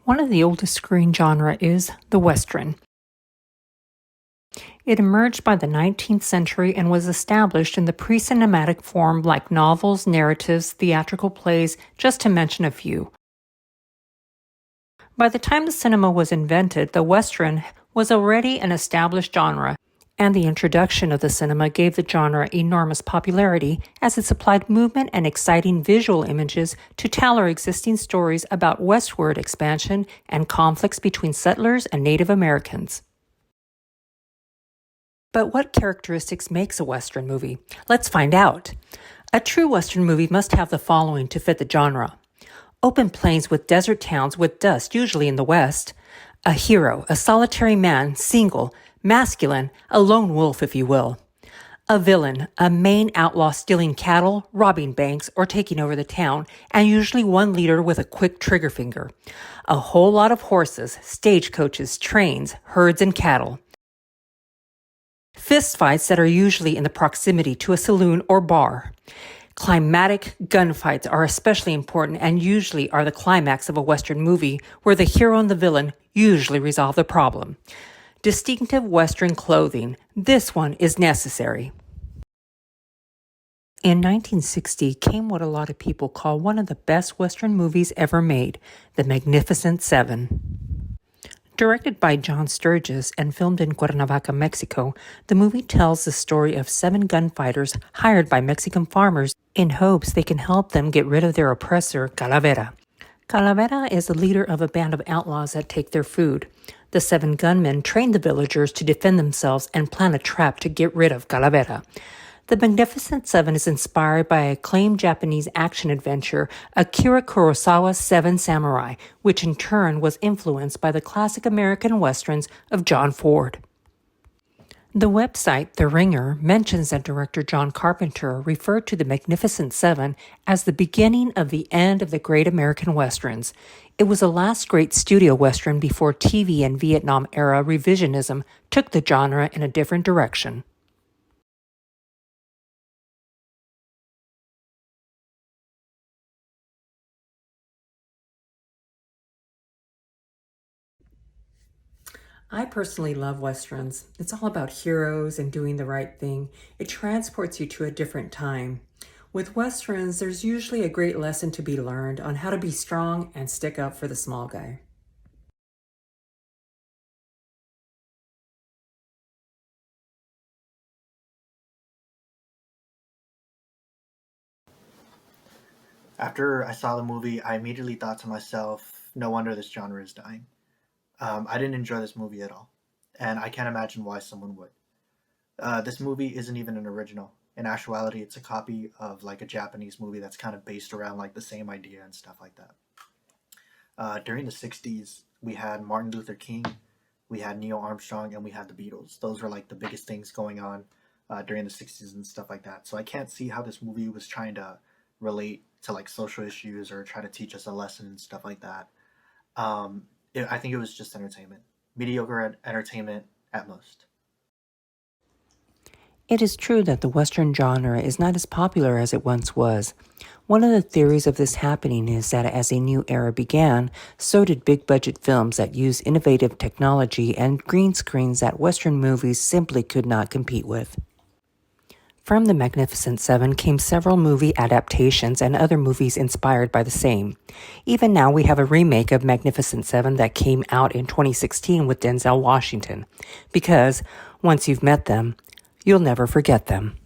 One of the oldest screen genre is the Western. It emerged by the 19th century and was established in the pre-cinematic form like novels, narratives, theatrical plays, just to mention a few. By the time the cinema was invented, the Western was already an established genre, and the introduction of the cinema gave the genre enormous popularity as it supplied movement and exciting visual images to tell our existing stories about westward expansion and conflicts between settlers and Native Americans. But what characteristics makes a Western movie? Let's find out. A true Western movie must have the following to fit the genre. Open plains with desert towns with dust, usually in the West. A hero, a solitary man, single, masculine, a lone wolf, if you will. A villain, a main outlaw stealing cattle, robbing banks, or taking over the town, and usually one leader with a quick trigger finger. A whole lot of horses, stagecoaches, trains, herds, and cattle. Fistfights that are usually in the proximity to a saloon or bar. Climatic gunfights are especially important and usually are the climax of a Western movie where the hero and the villain usually resolve the problem. Distinctive Western clothing. This one is necessary. In 1960 came what a lot of people call one of the best Western movies ever made, The Magnificent Seven. Directed by John Sturges and filmed in Cuernavaca, Mexico, the movie tells the story of 7 gunfighters hired by Mexican farmers in hopes they can help them get rid of their oppressor, Calavera. Calavera is the leader of a band of outlaws that take their food. The 7 gunmen train the villagers to defend themselves and plan a trap to get rid of Calavera. The Magnificent Seven is inspired by acclaimed Japanese action adventure Akira Kurosawa's Seven Samurai, which in turn was influenced by the classic American westerns of John Ford. The website The Ringer mentions that director John Carpenter referred to The Magnificent Seven as the beginning of the end of the great American westerns. It was the last great studio western before TV and Vietnam-era revisionism took the genre in a different direction. I personally love Westerns. It's all about heroes and doing the right thing. It transports you to a different time. With Westerns, there's usually a great lesson to be learned on how to be strong and stick up for the small guy. After I saw the movie, I immediately thought to myself, no wonder this genre is dying. I didn't enjoy this movie at all, and I can't imagine why someone would. This movie isn't even an original. In actuality, it's a copy of like a Japanese movie that's kind of based around like the same idea and stuff like that. During the 60s, we had Martin Luther King, we had Neil Armstrong, and we had the Beatles. Those were like the biggest things going on during the 60s and stuff like that. So I can't see how this movie was trying to relate to like social issues or try to teach us a lesson and stuff like that. I think it was just entertainment, mediocre entertainment at most. It is true that the Western genre is not as popular as it once was. One of the theories of this happening is that as a new era began, so did big-budget films that use innovative technology and green screens that Western movies simply could not compete with. From The Magnificent Seven came several movie adaptations and other movies inspired by the same. Even now we have a remake of Magnificent Seven that came out in 2016 with Denzel Washington. Because once you've met them, you'll never forget them.